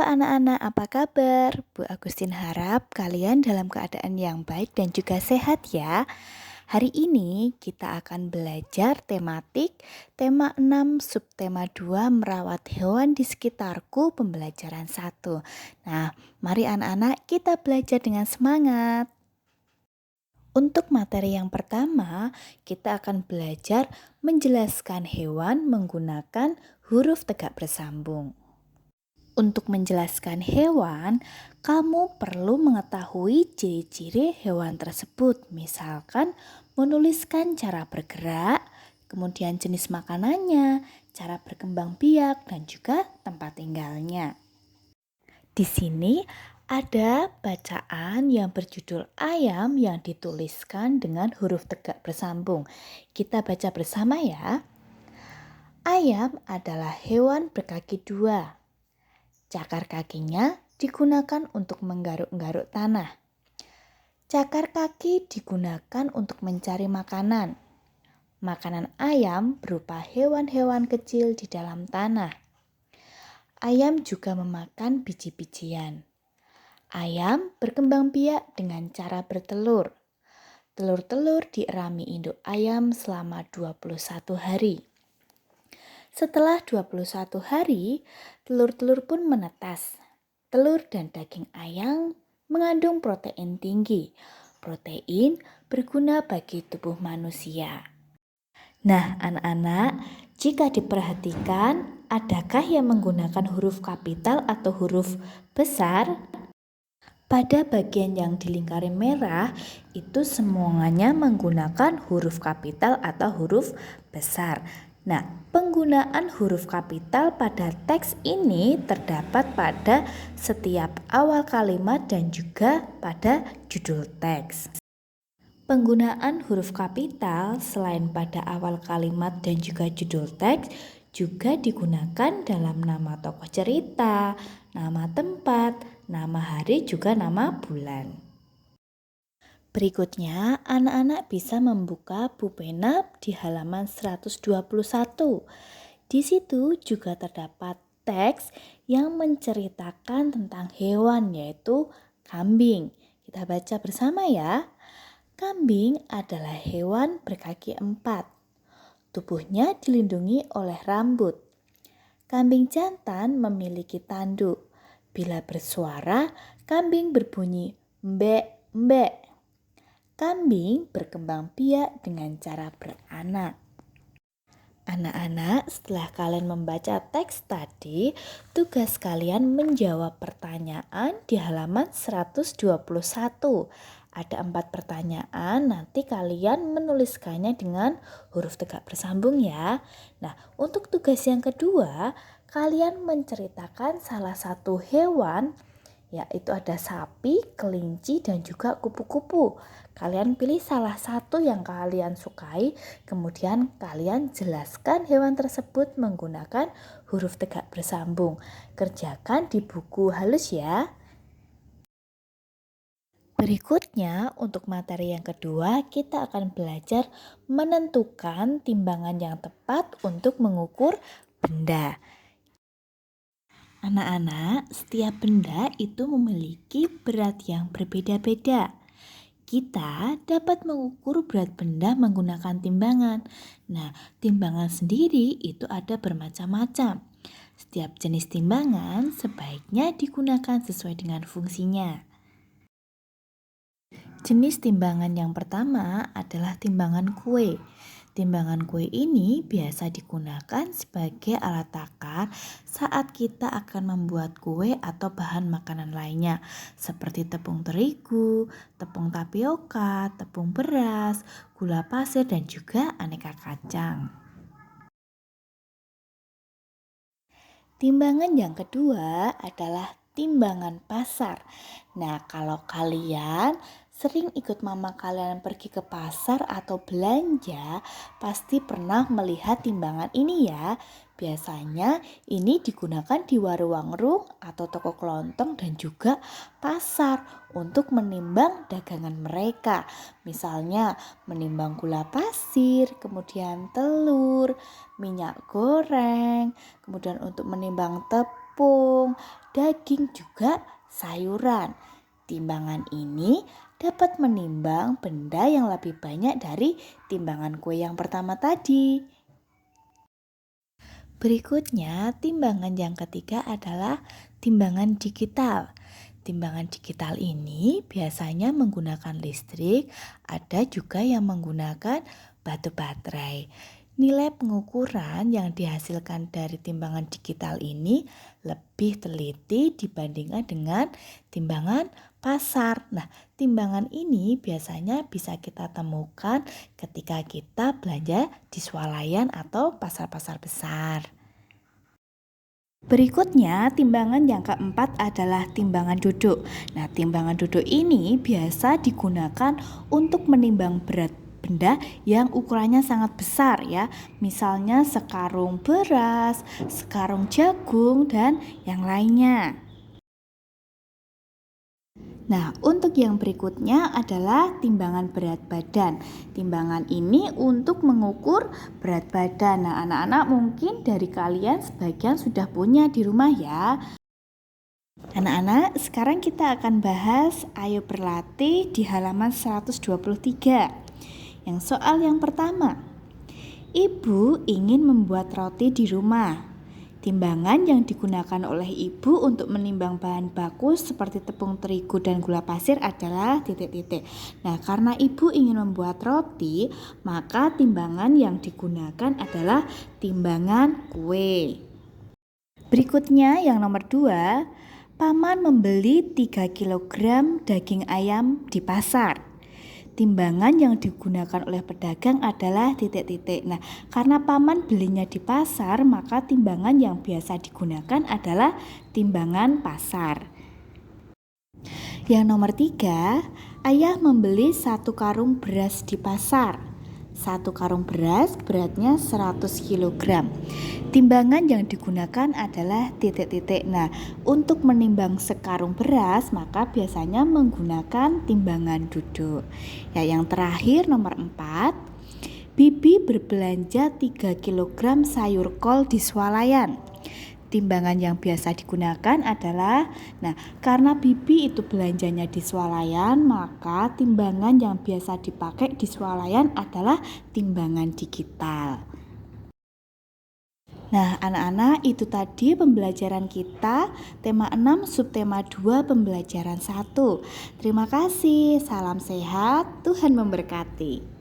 anak-anak, apa kabar? Bu Agustin harap kalian dalam keadaan yang baik dan juga sehat ya. Hari ini kita akan belajar tema 6 subtema 2 merawat hewan di sekitarku pembelajaran 1. Nah, mari anak-anak kita belajar dengan semangat. Untuk materi yang pertama, kita akan belajar menjelaskan hewan menggunakan huruf tegak bersambung. Untuk menjelaskan hewan, kamu perlu mengetahui ciri-ciri hewan tersebut. Misalkan menuliskan cara bergerak, kemudian jenis makanannya, cara berkembang biak, dan juga tempat tinggalnya. Di sini ada bacaan yang berjudul ayam yang dituliskan dengan huruf tegak bersambung. Kita baca bersama ya. Ayam adalah hewan berkaki dua. Cakar kakinya digunakan untuk menggaruk-garuk tanah. Cakar kaki digunakan untuk mencari makanan. Makanan ayam berupa hewan-hewan kecil di dalam tanah. Ayam juga memakan biji-bijian. Ayam berkembang biak dengan cara bertelur. Telur-telur dierami induk ayam selama 21 hari. Setelah 21 hari, telur-telur pun menetas. Telur dan daging ayam mengandung protein tinggi. Protein berguna bagi tubuh manusia. Nah, anak-anak, jika diperhatikan, adakah yang menggunakan huruf kapital atau huruf besar? Pada bagian yang dilingkari merah, itu semuanya menggunakan huruf kapital atau huruf besar. Nah, penggunaan huruf kapital pada teks ini terdapat pada setiap awal kalimat dan juga pada judul teks. Penggunaan huruf kapital selain pada awal kalimat dan juga judul teks juga digunakan dalam nama tokoh cerita, nama tempat, nama hari, juga nama bulan. Berikutnya, anak-anak bisa membuka buku pena di halaman 121. Di situ juga terdapat teks yang menceritakan tentang hewan, yaitu kambing. Kita baca bersama ya. Kambing adalah hewan berkaki 4. Tubuhnya dilindungi oleh rambut. Kambing jantan memiliki tanduk. Bila bersuara, kambing berbunyi mbek-mbek. Kambing berkembang biak dengan cara beranak. Anak-anak, setelah kalian membaca teks tadi, tugas kalian menjawab pertanyaan di halaman 121. Ada 4 pertanyaan, nanti kalian menuliskannya dengan huruf tegak bersambung ya. Nah, untuk tugas yang kedua, kalian menceritakan salah satu hewan, yaitu ada sapi, kelinci, dan juga kupu-kupu. Kalian pilih salah satu yang kalian sukai, kemudian kalian jelaskan hewan tersebut menggunakan huruf tegak bersambung. Kerjakan di buku halus ya. Berikutnya, untuk materi yang kedua, kita akan belajar menentukan timbangan yang tepat untuk mengukur benda. Anak-anak, setiap benda itu memiliki berat yang berbeda-beda. Kita dapat mengukur berat benda menggunakan timbangan. Nah, timbangan sendiri itu ada bermacam-macam. Setiap jenis timbangan sebaiknya digunakan sesuai dengan fungsinya. Jenis timbangan yang pertama adalah timbangan kue. Timbangan kue ini biasa digunakan sebagai alat takar saat kita akan membuat kue atau bahan makanan lainnya seperti tepung terigu, tepung tapioka, tepung beras, gula pasir, dan juga aneka kacang. Timbangan yang kedua adalah timbangan pasar. Nah, kalau kalian sering ikut mama kalian pergi ke pasar atau belanja, pasti pernah melihat timbangan ini ya. Biasanya ini digunakan di warung-warung atau toko kelontong dan juga pasar untuk menimbang dagangan mereka. Misalnya menimbang gula pasir, kemudian telur, minyak goreng, kemudian untuk menimbang tepung, tepung, daging, juga sayuran. Timbangan ini dapat menimbang benda yang lebih banyak dari timbangan kue yang pertama tadi. Berikutnya, timbangan yang ketiga adalah timbangan digital. Timbangan digital ini biasanya menggunakan listrik, ada juga yang menggunakan batu baterai. Nilai pengukuran yang dihasilkan dari timbangan digital ini lebih teliti dibandingkan dengan timbangan pasar. Nah, timbangan ini biasanya bisa kita temukan ketika kita belanja di swalayan atau pasar-pasar besar. Berikutnya, timbangan yang keempat adalah timbangan duduk. Nah, timbangan duduk ini biasa digunakan untuk menimbang berat benda yang ukurannya sangat besar ya. Misalnya sekarung beras, sekarung jagung, dan yang lainnya. Nah, untuk yang berikutnya adalah timbangan berat badan. Timbangan ini untuk mengukur berat badan. Nah, anak-anak mungkin dari kalian sebagian sudah punya di rumah ya. Anak-anak, sekarang kita akan bahas Ayo Berlatih di halaman 123. Yang soal yang pertama. Ibu ingin membuat roti di rumah. Timbangan yang digunakan oleh ibu untuk menimbang bahan baku seperti tepung terigu dan gula pasir adalah titik-titik. Nah, karena ibu ingin membuat roti, maka timbangan yang digunakan adalah timbangan kue. Berikutnya yang nomor 2, Paman membeli 3 kg daging ayam di pasar. Timbangan yang digunakan oleh pedagang adalah titik-titik. Nah, karena paman belinya di pasar, maka timbangan yang biasa digunakan adalah timbangan pasar. Yang nomor 3, ayah membeli 1 karung beras di pasar. 1 karung beras beratnya 100 kg. Timbangan yang digunakan adalah titik-titik. Nah, untuk menimbang sekarung beras, maka biasanya menggunakan timbangan duduk. Ya, yang terakhir nomor 4, Bibi berbelanja 3 kg sayur kol di swalayan. Timbangan yang biasa digunakan adalah, karena Bibi itu belanjanya di swalayan, maka timbangan yang biasa dipakai di swalayan adalah timbangan digital. Nah, anak-anak, itu tadi pembelajaran kita tema 6 subtema 2 pembelajaran 1. Terima kasih, salam sehat, Tuhan memberkati.